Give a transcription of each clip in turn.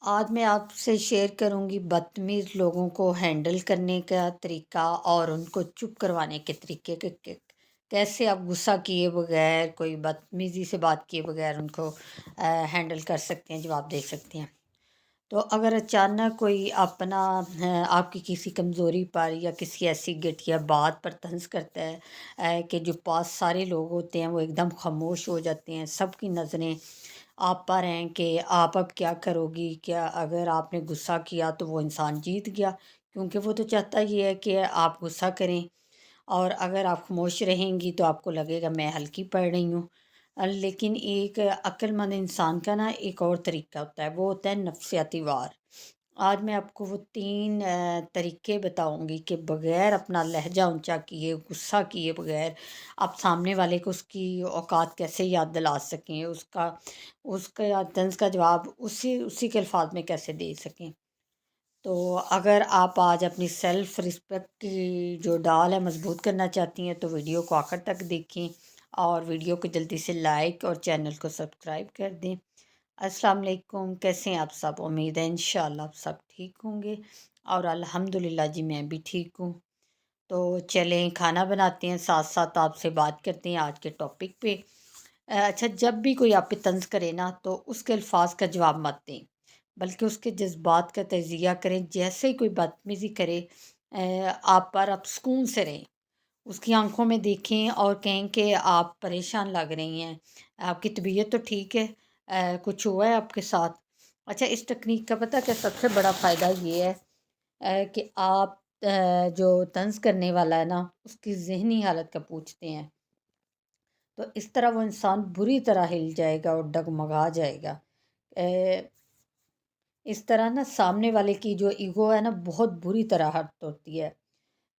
آج میں آپ سے شیئر کروں گی بدتمیز لوگوں کو ہینڈل کرنے کا طریقہ اور ان کو چپ کروانے کے طریقے کیسے آپ غصہ کیے بغیر کوئی بدتمیزی سے بات کیے بغیر ان کو ہینڈل کر سکتے ہیں، جواب دے سکتے ہیں۔ تو اگر اچانک کوئی اپنا آپ کی کسی کمزوری پر یا کسی ایسی گھٹیا بات پر طنز کرتا ہے کہ جو پاس سارے لوگ ہوتے ہیں وہ ایک دم خاموش ہو جاتے ہیں، سب کی نظریں آپ پر ہیں کہ آپ اب کیا کرو گی، کیا اگر آپ نے غصہ کیا تو وہ انسان جیت گیا، کیونکہ وہ تو چاہتا ہی ہے کہ آپ غصہ کریں، اور اگر آپ خاموش رہیں گی تو آپ کو لگے گا میں ہلکی پڑ رہی ہوں۔ لیکن ایک عقل مند انسان کا نا ایک اور طریقہ ہوتا ہے، وہ ہوتا ہے نفسیاتی وار۔ آج میں آپ کو وہ تین طریقے بتاؤں گی کہ بغیر اپنا لہجہ اونچا کیے، غصہ کیے بغیر آپ سامنے والے کو اس کی اوقات کیسے یاد دلا سکیں، اس کا طنز کا جواب اسی کے الفاظ میں کیسے دے سکیں۔ تو اگر آپ آج اپنی سیلف رسپیکٹ کی جو ڈال ہے مضبوط کرنا چاہتی ہیں تو ویڈیو کو آخر تک دیکھیں، اور ویڈیو کو جلدی سے لائک اور چینل کو سبسکرائب کر دیں۔ السلام علیکم، کیسے ہیں آپ سب؟ امید ہے انشاءاللہ آپ سب ٹھیک ہوں گے، اور الحمدللہ جی میں بھی ٹھیک ہوں۔ تو چلیں کھانا بناتے ہیں، ساتھ ساتھ آپ سے بات کرتے ہیں آج کے ٹاپک پہ۔ اچھا، جب بھی کوئی آپ پہ طنز کرے نا تو اس کے الفاظ کا جواب مت دیں، بلکہ اس کے جذبات کا تجزیہ کریں۔ جیسے ہی کوئی بدتمیزی کرے آپ پر آپ سکون سے رہیں، اس کی آنکھوں میں دیکھیں اور کہیں کہ آپ پریشان لگ رہی ہیں، آپ کی طبیعت تو ٹھیک ہے، کچھ ہوا ہے آپ کے ساتھ۔ اچھا، اس ٹیکنیک کا پتہ کہ سب سے بڑا فائدہ یہ ہے کہ آپ جو طنز کرنے والا ہے نا اس کی ذہنی حالت کا پوچھتے ہیں، تو اس طرح وہ انسان بری طرح ہل جائے گا اور ڈگمگا جائے گا۔ اے، اس طرح نا سامنے والے کی جو ایگو ہے نا بہت بری طرح ہرٹ ہوتی ہے،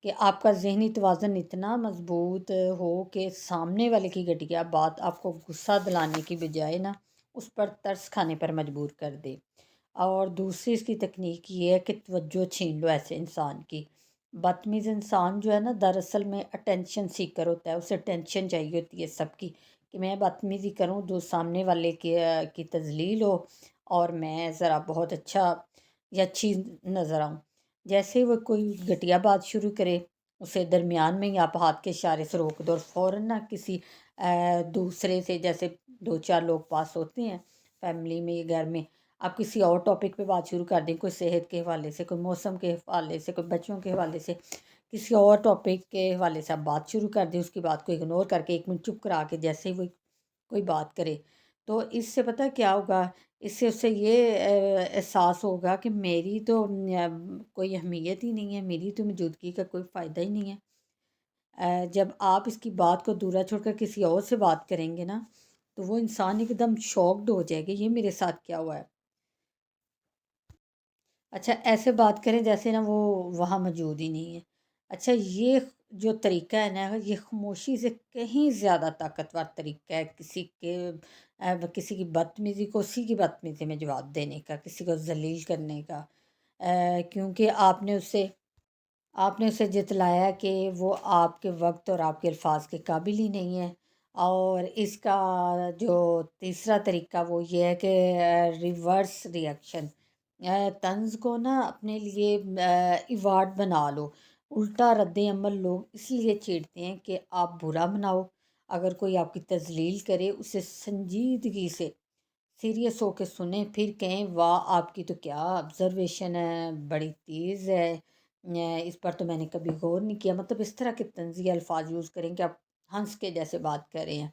کہ آپ کا ذہنی توازن اتنا مضبوط ہو کہ سامنے والے کی گھٹیا بات آپ کو غصہ دلانے کی بجائے نا اس پر ترس کھانے پر مجبور کر دے۔ اور دوسری اس کی تکنیک یہ ہے کہ توجہ چھین لو ایسے انسان کی۔ بدتمیز انسان جو ہے نا دراصل میں اٹینشن سیکر ہوتا ہے، اسے ٹینشن چاہیے ہوتی ہے سب کی، کہ میں بدتمیزی کروں جو سامنے والے کی تذلیل ہو اور میں ذرا بہت اچھا یا اچھی نظر آؤں۔ جیسے ہی وہ کوئی گھٹیا بات شروع کرے اسے درمیان میں ہی آپ ہاتھ کے اشارے سے روک دو، اور فوراً نہ کسی دوسرے سے، جیسے دو چار لوگ پاس ہوتے ہیں فیملی میں یا گھر میں، آپ کسی اور ٹاپک پہ بات شروع کر دیں، کوئی صحت کے حوالے سے، کوئی موسم کے حوالے سے، کوئی بچوں کے حوالے سے، کسی اور ٹاپک کے حوالے سے آپ بات شروع کر دیں، اس کی بات کو اگنور کر کے ایک منٹ چپ کرا کے جیسے ہی وہ کوئی بات کرے، تو اس سے پتہ کیا ہوگا، اس سے یہ احساس ہوگا کہ میری تو کوئی اہمیت ہی نہیں ہے، میری تو موجودگی کا کوئی فائدہ ہی نہیں ہے۔ جب آپ اس کی بات کو دورہ چھوڑ کر کسی اور سے بات کریں گے نا تو وہ انسان ایک دم شاکڈ ہو جائے گا، یہ میرے ساتھ کیا ہوا ہے۔ اچھا، ایسے بات کریں جیسے نا وہ وہاں موجود ہی نہیں ہے۔ اچھا، یہ جو طریقہ ہے نا یہ خاموشی سے کہیں زیادہ طاقتور طریقہ ہے کسی کی بدتمیزی کو اسی کی بدتمیزی میں جواب دینے کا، کسی کو ذلیل کرنے کا، کیونکہ آپ نے اسے جتلایا کہ وہ آپ کے وقت اور آپ کے الفاظ کے قابل ہی نہیں ہے۔ اور اس کا جو تیسرا طریقہ وہ یہ ہے کہ ریورس ریئیکشن، طنز کو نا اپنے لیے ایوارڈ بنا لو۔ الٹا رد عمل لوگ اس لیے چھیڑتے ہیں کہ آپ برا بناؤ، اگر کوئی آپ کی تذلیل کرے اسے سنجیدگی سے سیریس ہو کے سنیں، پھر کہیں واہ آپ کی تو کیا آبزرویشن ہے، بڑی تیز ہے، اس پر تو میں نے کبھی غور نہیں کیا، مطلب اس طرح کے طنزیہ الفاظ یوز کریں کہ آپ ہنس کے جیسے بات کر رہے ہیں،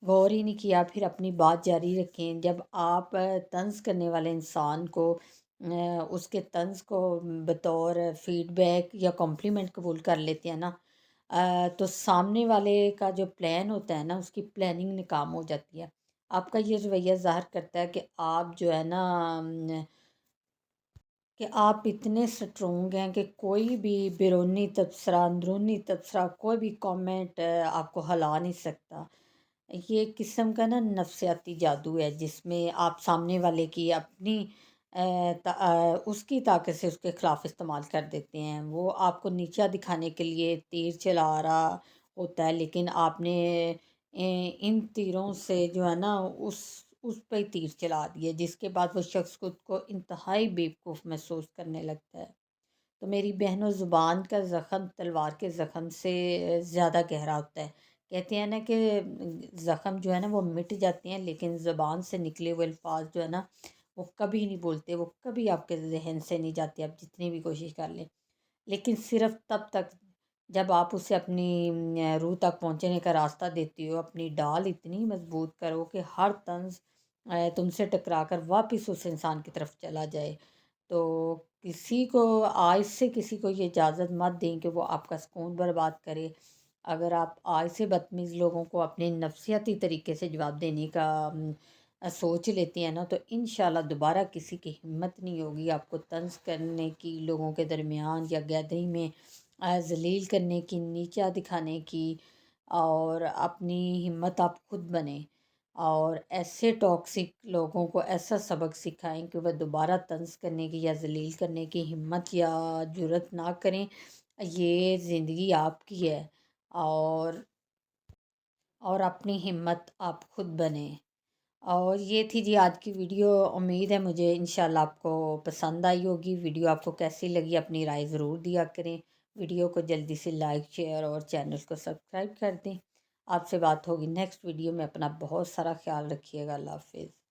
غور ہی نہیں کیا، پھر اپنی بات جاری رکھیں۔ جب آپ طنز کرنے والے انسان کو اس کے طنز کو بطور فیڈ بیک یا کمپلیمنٹ قبول کر لیتے ہیں نا، تو سامنے والے کا جو پلان ہوتا ہے نا اس کی پلاننگ ناکام ہو جاتی ہے۔ آپ کا یہ رویہ ظاہر کرتا ہے کہ آپ جو ہے نا کہ آپ اتنے سٹرونگ ہیں کہ کوئی بھی بیرونی تبصرہ، اندرونی تبصرہ، کوئی بھی کامنٹ آپ کو ہلا نہیں سکتا۔ یہ ایک قسم کا نا نفسیاتی جادو ہے جس میں آپ سامنے والے کی اپنی اس کی طاقت سے اس کے خلاف استعمال کر دیتے ہیں۔ وہ آپ کو نیچا دکھانے کے لیے تیر چلا رہا ہوتا ہے، لیکن آپ نے ان تیروں سے جو ہے نا اس پہ ہی تیر چلا دیے، جس کے بعد وہ شخص خود کو انتہائی بیوقوف محسوس کرنے لگتا ہے۔ تو میری بہنوں، زبان کا زخم تلوار کے زخم سے زیادہ گہرا ہوتا ہے۔ کہتے ہیں نا کہ زخم جو ہے نا وہ مٹ جاتے ہیں، لیکن زبان سے نکلے ہوئے الفاظ جو ہے نا وہ کبھی نہیں بولتے، وہ کبھی آپ کے ذہن سے نہیں جاتے، آپ جتنی بھی کوشش کر لیں۔ لیکن صرف تب تک جب آپ اسے اپنی روح تک پہنچنے کا راستہ دیتی ہو، اپنی ڈال اتنی مضبوط کرو کہ ہر طنز تم سے ٹکرا کر واپس اس انسان کی طرف چلا جائے۔ تو کسی کو آج سے کسی کو یہ اجازت مت دیں کہ وہ آپ کا سکون برباد کرے۔ اگر آپ آج سے بدتمیز لوگوں کو اپنے نفسیاتی طریقے سے جواب دینے کا سوچ لیتے ہیں نا، تو انشاءاللہ دوبارہ کسی کی ہمت نہیں ہوگی آپ کو طنز کرنے کی، لوگوں کے درمیان یا گیدرنگ میں ذلیل کرنے کی، نیچا دکھانے کی۔ اور اپنی ہمت آپ خود بنیں اور ایسے ٹاکسک لوگوں کو ایسا سبق سکھائیں کہ وہ دوبارہ طنز کرنے کی یا ذلیل کرنے کی ہمت یا جرت نہ کریں۔ یہ زندگی آپ کی ہے، اور اپنی ہمت آپ خود بنیں۔ اور یہ تھی جی آج کی ویڈیو، امید ہے مجھے انشاءاللہ آپ کو پسند آئی ہوگی۔ ویڈیو آپ کو کیسی لگی اپنی رائے ضرور دیا کریں۔ ویڈیو کو جلدی سے لائک، شیئر اور چینل کو سبسکرائب کر دیں۔ آپ سے بات ہوگی نیکسٹ ویڈیو میں۔ اپنا بہت سارا خیال رکھیے گا۔ اللہ حافظ۔